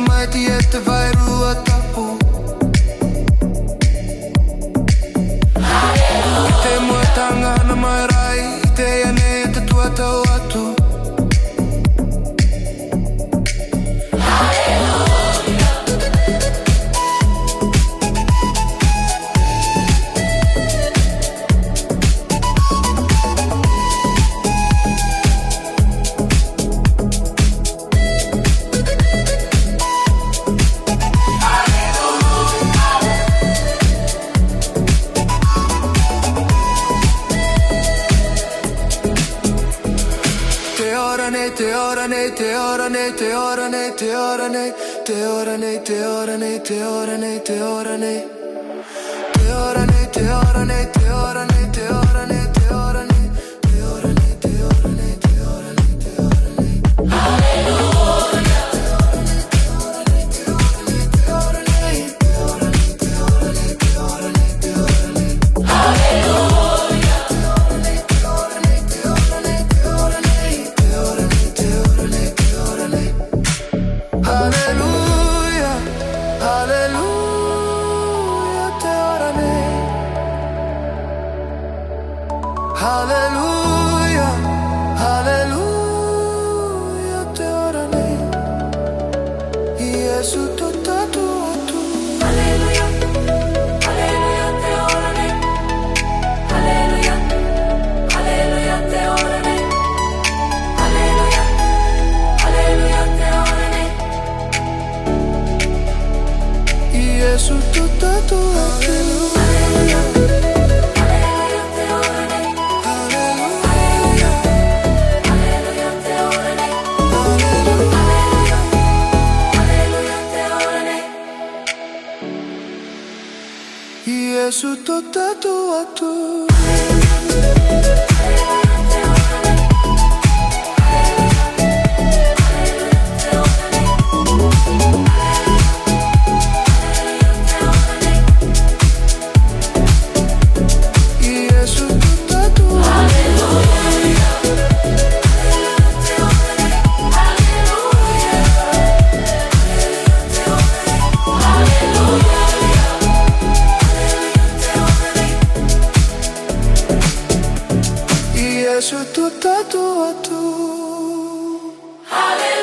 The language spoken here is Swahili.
mai te vai rua tapu. I te muatanga na mai rai, i te ane te tua tau atu. Te ora nei, te ora nei, te ora nei, te ora nei, te ora nei, te ora nei, te ora nei, te ora nei, te ora nei, te ora nei, te ora nei, te ora nei, te ora nei, te ora nei, te ora nei, te ora nei, te ora nei. Alleluia. Te ora nei, te ora nei, te ora nei, te ora nei, te ora nei, te ora nei, te ora nei, te ora nei. Alleluia. Te ora nei, te ora nei, te ora nei, te ora nei, te ora nei. Alleluia, alleluia, te ora nei. Alleluia, alleluia, te ora nei. Gesù tutta tua tu. Alleluia, alleluia, te ora nei. Alleluia, alleluia, te ora nei. Alleluia, alleluia, te ora nei. Gesù tutta tua tu. Alleluia, alleluia, te ora nei. Alleluia, alleluia, te ora nei. Alleluia, alleluia, te ora nei. Gesù tutta tua tu. Gesù tutta tua tu. Alleluia.